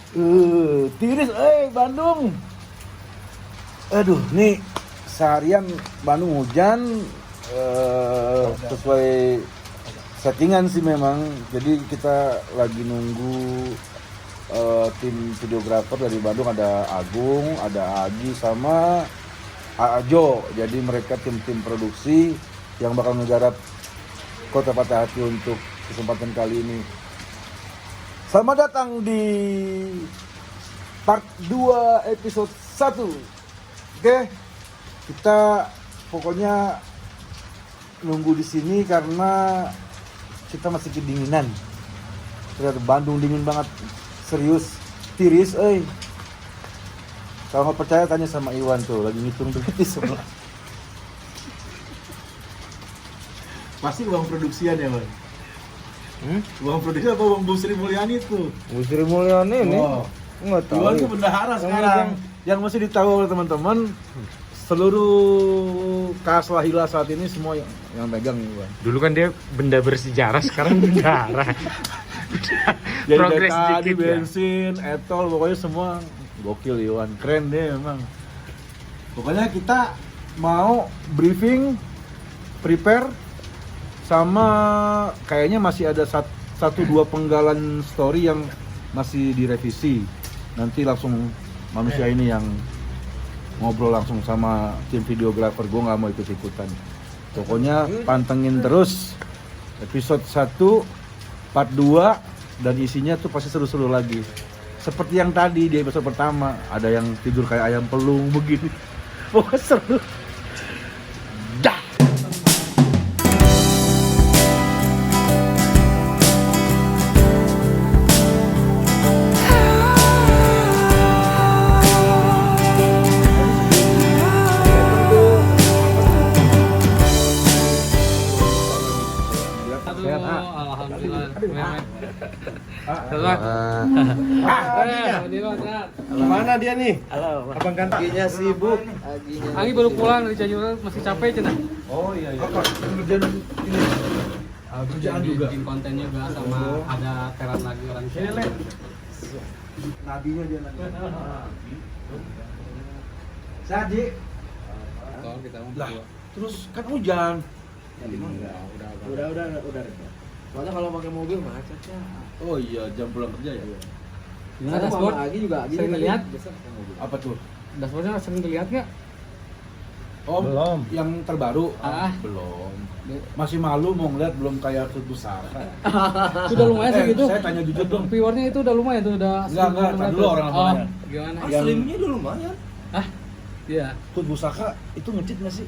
Tiris, Bandung. Aduh, nih seharian Bandung hujan, sesuai settingan sih memang. Jadi kita lagi nunggu tim videografer dari Bandung, ada Agung, ada Agi, sama Ajo. Jadi mereka tim produksi yang bakal menggarap Kota Patah Hati untuk kesempatan kali ini. Selamat datang di part 2 episode 1. Oke, kita pokoknya nunggu di sini karena kita masih kedinginan. Ternyata Bandung dingin banget, serius, tiris, Kalau nggak percaya tanya sama Iwan tuh, lagi ngitung duit di sebelah. Pasti uang produksian ya, Bang? Uang produksi apa uang Bu Sri Mulyani tuh? Bu Sri Mulyani nih? Nggak tahu. Iwan tuh bendahara sekarang. Yang mesti ditahu oleh teman-teman, seluruh kas Lahila saat ini semua yang pegang Iwan. Dulu kan dia benda bersejarah, sekarang bendahara. Jadi Progres tadi dikit ya. bensin, etol, pokoknya semua gokil Iwan, keren deh emang. Pokoknya kita mau briefing, prepare, sama kayaknya masih ada satu dua penggalan story yang masih direvisi. Nanti langsung manusia ini yang ngobrol langsung sama tim videografer, gue nggak mau ikut-ikutan. Pokoknya pantengin terus episode 1, part 2, dan isinya tuh pasti seru-seru lagi. Seperti yang tadi di episode pertama, ada yang tidur kayak ayam pelung begini. Pokoknya seru. Dah. Mana dia nih? Halo, Abang Kantinya sibuk. Anggi baru pulang dari Cianjur, masih capek cina. Oh iya. Apa? Kerjaan ini? Kerjaan juga. Bikin konten juga sama ada teran lagi orang Chile. Nabinya dia nanti. Jadi, Kalau kita mau lah, berdua. terus kan hujan. Udah. Soalnya kalau pakai mobil macet ya. Oh iya, jam pulang kerja ya. Gimana dashboard? Sering lihat? Apa tuh? Dashboardnya sering dilihat nggak? Oh, Belum. Yang terbaru? Ah. Belum. Masih malu mau ngeliat, belum kayak Tut Pusaka. Sudah lumayan sih gitu. Saya tanya jujur dong. Viewernya itu udah lumayan tuh, udah. Enggak, tar dulu orang namanya. Gimana? Yang- udah lumayan. Iya. Tut Pusaka itu ngecit nggak sih?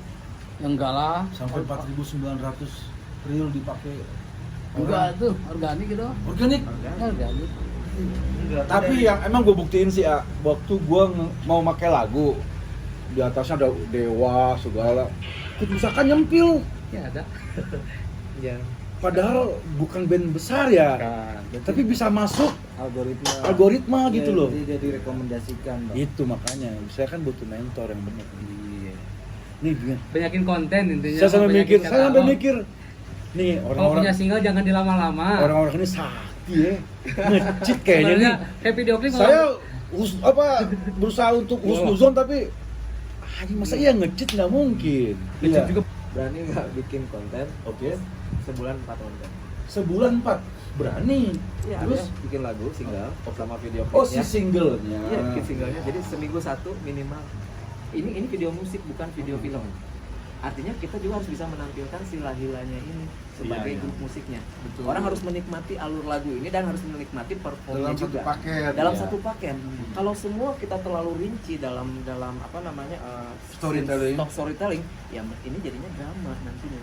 Enggak lah. Sampai 4.900 reel dipakai. Enggak tuh, organik gitu. Organik. Organik. Tapi yang emang gue buktiin sih, waktu gue mau pakai lagu, di atasnya ada dewa segala, Tut Pusaka nyempil. Ya ada. Iya. Padahal bukan band besar ya, tapi bisa masuk algoritma gitu loh. Jadi direkomendasikan, Bang. Itu makanya saya kan butuh mentor yang benar. Nih gini. Banyakin konten intinya. Saya sampai banyakin mikir, katalog. nih Kalau orang-orang punya single jangan dilama-lama. orang-orang ini sakti ya, ngecit kayaknya nih. Kayak video klip Saya berusaha untuk husnuzon tapi masa iya ngecit nggak mungkin. Ngecit juga. Berani nggak bikin konten? Oke. Sebulan 4 konten. Sebulan 4 berani. Iya, Terus bikin lagu single sama video oh si klipnya. singlenya. Iya, bikin singlenya. Jadi seminggu 1 minimal. Ini video musik bukan video film. Artinya kita juga harus bisa menampilkan si Lahilanya ini sebagai Iya, iya. grup musiknya. Betul. Orang harus menikmati alur lagu ini dan harus menikmati performnya Dalam satu juga. paket. Dalam ya. satu paket. Kalau semua kita terlalu rinci dalam apa namanya Storytelling. storytelling, ya ini jadinya drama nantinya.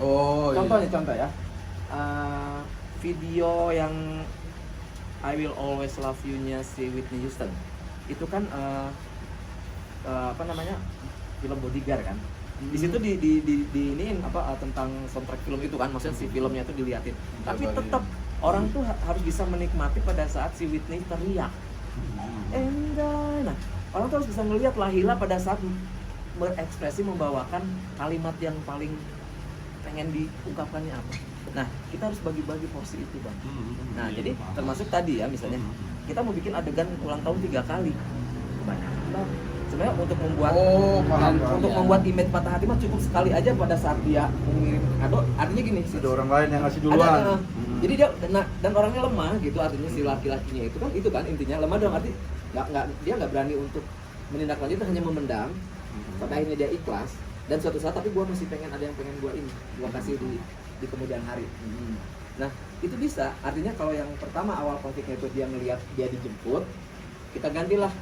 Oh Contoh iya. nih, contoh ya. Video yang I Will Always Love You-nya si Whitney Houston. Itu kan apa namanya? Film Bodyguard kan. Di situ di iniin apa tentang soundtrack film itu kan, maksudnya si filmnya itu diliatin. Tapi tetap orang tuh harus bisa menikmati pada saat si Whitney teriak. Nah, orang tuh harus bisa ngelihat Lahila pada saat berekspresi membawakan kalimat yang paling pengen diungkapkannya apa. Nah, kita harus bagi-bagi porsi itu, Bang. Nah, jadi termasuk tadi ya misalnya kita mau bikin adegan ulang tahun 3 kali. Kebanyakan bang. Sebenarnya untuk membuat untuk membuat image patah hati mah cukup sekali aja pada saat dia mengirim kado. Artinya gini, Ada orang lain yang ngasih duluan. Jadi dia dan orangnya lemah gitu, artinya si laki-lakinya itu kan intinya lemah dalam arti dia nggak berani untuk menindaklanjuti, hanya memendam sampai akhirnya dia ikhlas. Dan suatu saat tapi gua masih pengen, ada yang pengen gua kasih di kemudian hari. Nah itu bisa, artinya kalau yang pertama awal konfliknya itu dia ngelihat dia dijemput, kita gantilah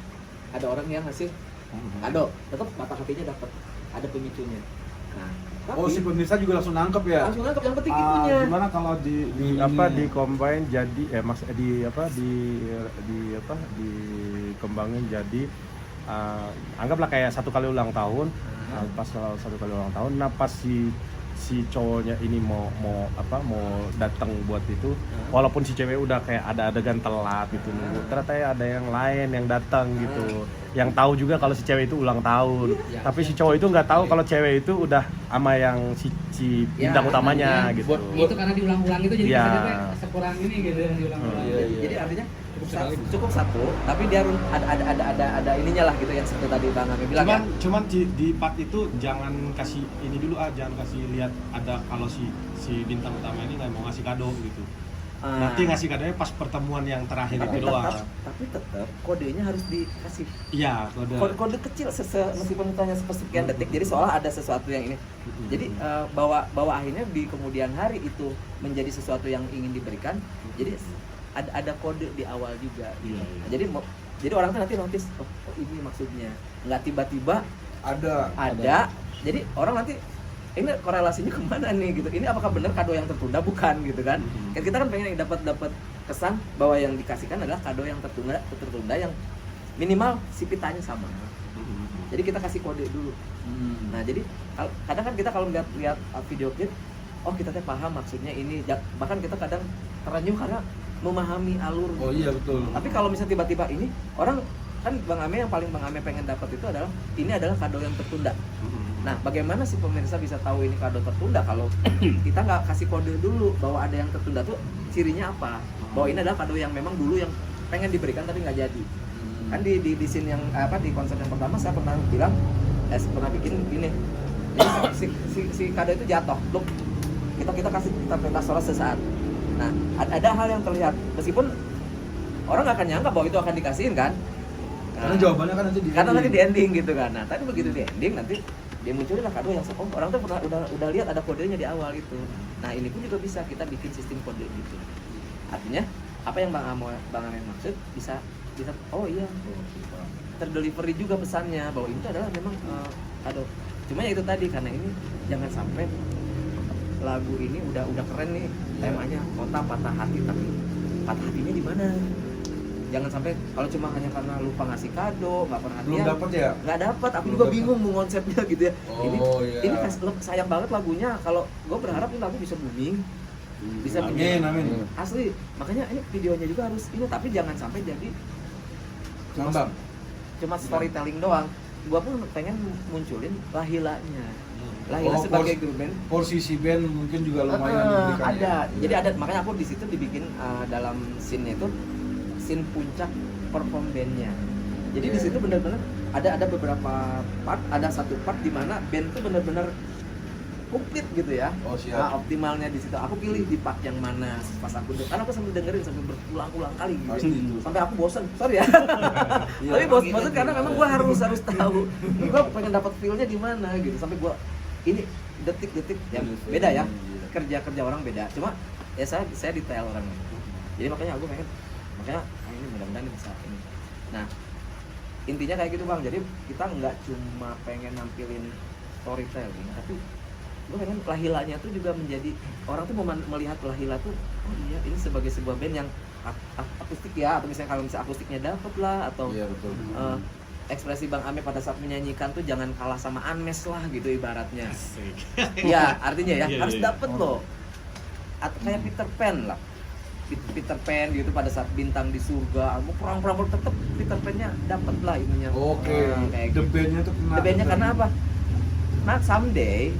ada orang yang ngasih kado, tetap patah hatinya dapat, ada pemicunya. Nah tapi, Si pemirsa juga langsung nangkep ya. langsung nangkep yang penting itunya. Gimana kalau di apa di combine jadi dikembangin jadi anggaplah kayak satu kali ulang tahun. Pas satu kali ulang tahun, nah pas si cowoknya ini mau datang buat itu, walaupun si cewek udah kayak ada adegan telat gitu nunggu, ternyata ya ada yang lain yang datang gitu, yang tahu juga kalau si cewek itu ulang tahun, tapi si cowok itu nggak tahu kalau cewek itu udah sama yang si bintang utamanya gitu. Itu karena diulang-ulang itu jadi Ya. kesannya sekurang ini gitu yang diulang-ulang. Jadi artinya cukup satu, tapi dia harus ada ininya lah gitu yang seperti tadi Bang Ame bilang. Cuman di part itu jangan kasih ini dulu jangan kasih lihat ada kalau si bintang utama ini nggak mau ngasih kado gitu. Nanti ngasih kadonya pas pertemuan yang terakhir itu doang. Tapi tetap kodenya harus dikasih. Iya, Kode kecil meskipun hanya sepersekian detik. Jadi seolah ada sesuatu yang ini. Jadi bahwa akhirnya di kemudian hari itu menjadi sesuatu yang ingin diberikan. Jadi ada kode di awal juga. Jadi orang tuh nanti notice, oh ini maksudnya. Nggak tiba-tiba ada. Jadi orang nanti ini korelasinya kemana nih gitu. Ini apakah benar kado yang tertunda? Bukan gitu kan. Kita kan pengen dapat kesan bahwa yang dikasihkan adalah kado yang tertunda yang minimal si pitanya sama. Jadi kita kasih kode dulu. Nah, jadi kadang kan kita kalau lihat video klip, oh kita paham maksudnya ini. Bahkan kita kadang terenyuh karena memahami alur. Oh iya betul. Tapi kalau misalnya tiba-tiba ini orang kan Bang Ame yang paling Bang Ame pengen dapat itu adalah ini adalah kado yang tertunda. Nah, bagaimana si pemirsa bisa tahu ini kado tertunda kalau kita nggak kasih kode dulu bahwa ada yang tertunda tuh cirinya apa? Bahwa ini adalah kado yang memang dulu yang pengen diberikan tapi nggak jadi. Kan di scene yang di konsep yang pertama saya pernah bilang, pernah bikin gini. Jadi si kado itu jatuh, look. Kita kasih sholat sesaat. Nah, ada hal yang terlihat meskipun orang nggak akan nyangka bahwa itu akan dikasihin kan? Karena jawabannya kan nanti di ending gitu kan. Nah, tapi begitu di ending nanti dia munculin lah kado yang orang tuh udah lihat ada kodenya di awal itu. Nah, ini pun juga bisa kita bikin sistem kode gitu. Artinya apa yang Bang Ame maksud bisa oh iya, terdelivery juga pesannya bahwa itu adalah memang kado. Cuma ya itu tadi, karena ini jangan sampai lagu ini udah keren nih temanya kota patah hati, tapi patah hatinya di mana? Jangan sampai kalau cuma hanya karena lupa ngasih kado, nggak perhatian. Belum dapat ya? Nggak dapat. Aku juga bingung mau konsepnya gitu ya. Iya. Ini sayang banget lagunya. Kalau gue berharap ini lagu bisa booming, bisa amin. asli. Makanya ini videonya juga harus ini, tapi jangan sampai jadi cuma storytelling doang. Gua pun pengen munculin Lahilanya. Lahila sebagai grup band. Posisi band mungkin juga lumayan diberikan. Ada. Jadi ada, makanya aku di situ dibikin dalam scene-nya itu scene puncak perform bandnya. Jadi di situ benar-benar ada beberapa part, ada satu part di mana band itu benar-benar komplit gitu ya. Oh, siap. Nah, optimalnya di situ. Aku pilih di part yang mana pas aku karena aku sambil dengerin sampai berulang-ulang kali gitu. Pasti itu. Sampai aku bosan. Sorry ya. Tapi bosan karena memang gua harus tahu. Gua pengen dapat feel-nya di mana gitu. Sampai gua ini detik-detik ya beda ya. Kerja orang beda. Cuma ya saya detail orang. Jadi makanya aku pengen ini mudah-mudahan bisa ini. Nah, intinya kayak gitu Bang. Jadi kita nggak cuma pengen nampilin storytelling, tapi gue pengen Lahilanya tuh juga menjadi orang tuh melihat Lahila tuh, oh iya ini sebagai sebuah band yang akustik ya, atau misalnya kalau misalnya akustiknya dapet lah, atau Iya betul. Ekspresi Bang Ame pada saat menyanyikan tuh jangan kalah sama Anmes lah gitu ibaratnya. Ya artinya ya harus dapet loh. Atau kayak Peter Pan lah. Peter Pan gitu pada saat bintang di surga, mau perang-perang tetap Peter Pan-nya dapet lah ininya. Oke. Kayak The gitu. band-nya tuh kena. The band-nya karena apa? Nah someday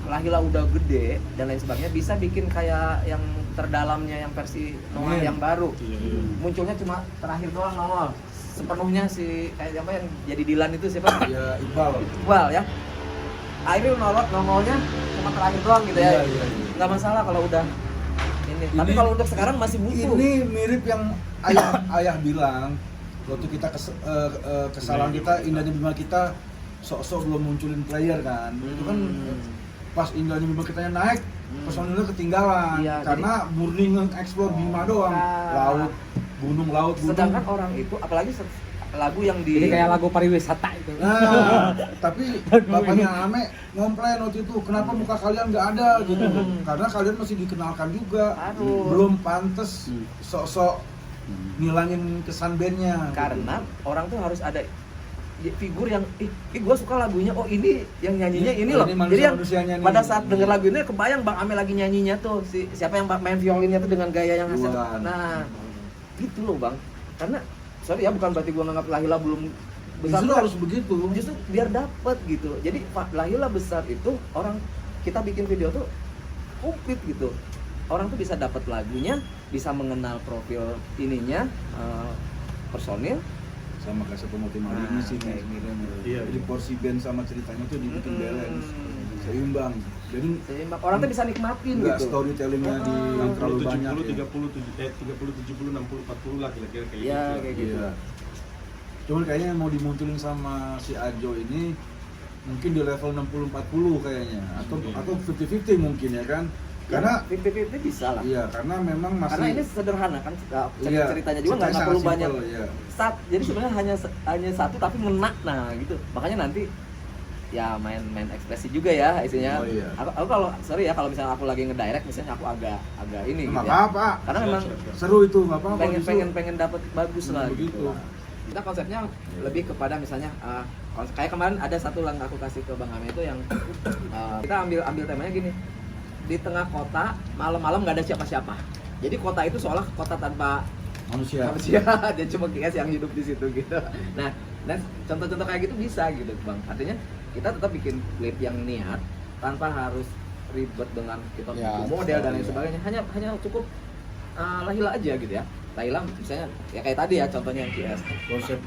Lahila udah gede dan lain sebagainya bisa bikin kayak yang terdalamnya yang versi Noah yang baru. Munculnya cuma terakhir doang nongol. Sepenuhnya si apa yang jadi Dilan itu siapa? Ya Iqbal. Iqbal ya. Akhirnya nongolnya cuma terakhir doang gitu ya. Iya. Nggak masalah kalau udah ini. Tapi kalau untuk sekarang masih butuh. Ini mirip yang ayah bilang waktu kita kesalahan kita, indahnya Bima kita sok-sok belum munculin player kan. Itu kan pas indahnya Bima kita naik, personilnya ketinggalan. Iya, karena murni nge-explore Bima doang. Laut, gunung. Sedangkan orang itu apalagi lagu yang di Jadi kayak lagu pariwisata itu. Nah, tapi bapaknya Ame ngomplain waktu itu, kenapa muka kalian nggak ada gitu? Karena kalian masih dikenalkan juga, Aduh. belum pantes sok-sok ngilangin kesan bandnya. karena orang tuh harus ada figur yang gue suka lagunya, oh ini yang nyanyinya ini loh. Ini Jadi yang manusianya nih. pada saat denger lagu ini kebayang Bang Ame lagi nyanyinya tuh siapa yang main violinnya tuh dengan gaya yang hasil. Iwan. Nah, gitu loh Bang. Karena sorry ya, bukan berarti gue nganggap Lahila belum besar. Justru Bukan. harus begitu. Justru biar dapet gitu. Jadi Lahila besar itu orang kita bikin video tuh komplit gitu. Orang tuh bisa dapat lagunya, bisa mengenal profil ininya, personil. Sama kayak satu motif ini sih kayak mirip. Iya, Jadi porsi band sama ceritanya tuh dibikin balance, seimbang. Jadi Seimbang. Orang tuh bisa nikmatin nggak gitu. storytellingnya di yang terlalu 70, banyak. 30, 70, 60, 40 lah kira-kira kayak Iya, gitu. kayak gitu. Iya. Cuman kayaknya yang mau dimunculin sama si Ajo ini mungkin di level 60-40 kayaknya, atau 50-50 mungkin ya kan? Karena 50-50 bisa lah. iya, karena memang masih Karena ini sederhana kan iya, ceritanya juga nggak sangat perlu simple, banyak. iya. Jadi sebenarnya hanya satu tapi ngena, nah gitu. Makanya nanti ya main ekspresi juga ya isinya. Oh, iya. Aku kalau sorry ya kalau misalnya aku lagi ngedirect misalnya aku agak ini Nggak gitu ya. apa-apa, Karena memang seru itu, nggak apa-apa. justru. pengen dapat bagus lah Begitu. gitu. Kita konsepnya lebih kepada misalnya kayak kemarin ada satu yang aku kasih ke Bang Ame itu yang kita ambil temanya gini. Di tengah kota malam-malam nggak ada siapa-siapa. Jadi kota itu seolah kota tanpa manusia. dia cuma guys yang hidup di situ gitu. Nah contoh-contoh kayak gitu bisa gitu Bang. Artinya kita tetap bikin klip yang niat tanpa harus ribet dengan kita Ya, bikin model dan lain iya. sebagainya. Hanya cukup Lahila aja gitu ya. Lahila misalnya ya kayak tadi ya contohnya yang QS.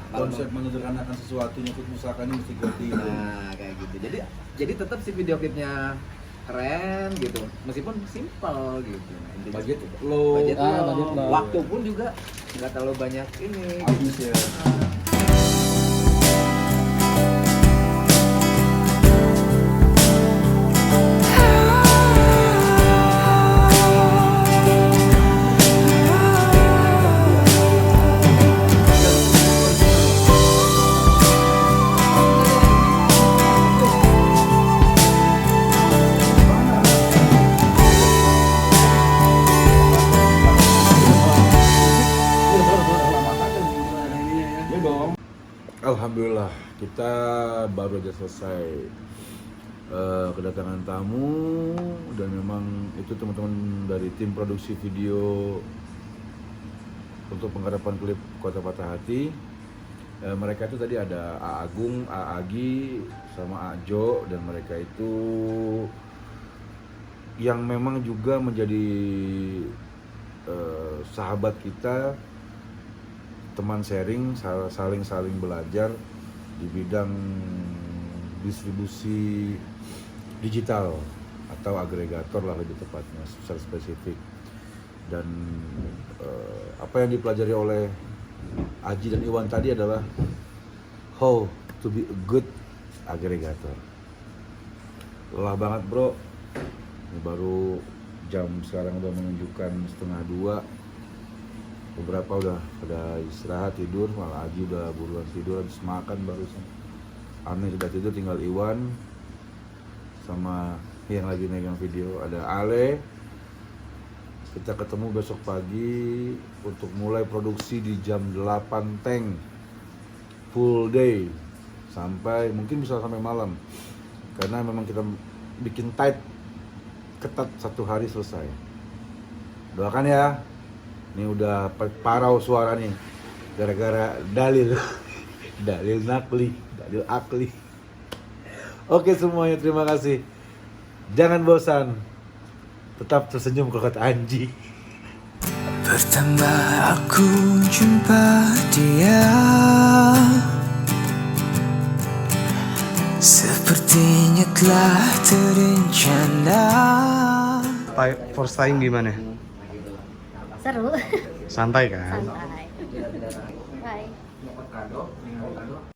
Konsep menyederhanakan sesuatu nyangkut pusaka ini mesti ngerti. Nah kayak gitu. Jadi tetap si video klipnya keren gitu, meskipun simpel gitu. Intinya Budget gitu. low. Budget Ah, low. budget low. Waktu pun juga nggak terlalu banyak ini. Habis ya. Ya dong. Alhamdulillah kita baru aja selesai kedatangan tamu dan memang itu teman-teman dari tim produksi video untuk penggarapan klip Kota Patah Hati. Mereka itu tadi ada A Agung, A Agi, sama Ajo, dan mereka itu yang memang juga menjadi sahabat kita, teman sharing, saling belajar di bidang distribusi digital atau agregator lah lebih tepatnya secara spesifik. Dan apa yang dipelajari oleh Aji dan Iwan tadi adalah how to be a good agregator. Lelah banget bro, ini baru jam sekarang udah menunjukkan 1:30. Beberapa udah pada istirahat tidur, malah Aji udah buruan tidur habis makan barusan. Ame sudah tidur, tinggal Iwan sama yang lagi megang video ada Ale. Kita ketemu besok pagi untuk mulai produksi di jam 8 tank full day sampai mungkin bisa sampai malam karena memang kita bikin tight ketat 1 hari selesai. Doakan ya. Ini udah parau suara nih gara-gara dalil nakli, dalil akli. Oke semuanya, terima kasih. Jangan bosan, tetap tersenyum ke kata Anji. Pertama aku jumpa dia, sepertinya telah terencana. First time gimana? Seru. Santai kan? Santai. Bye.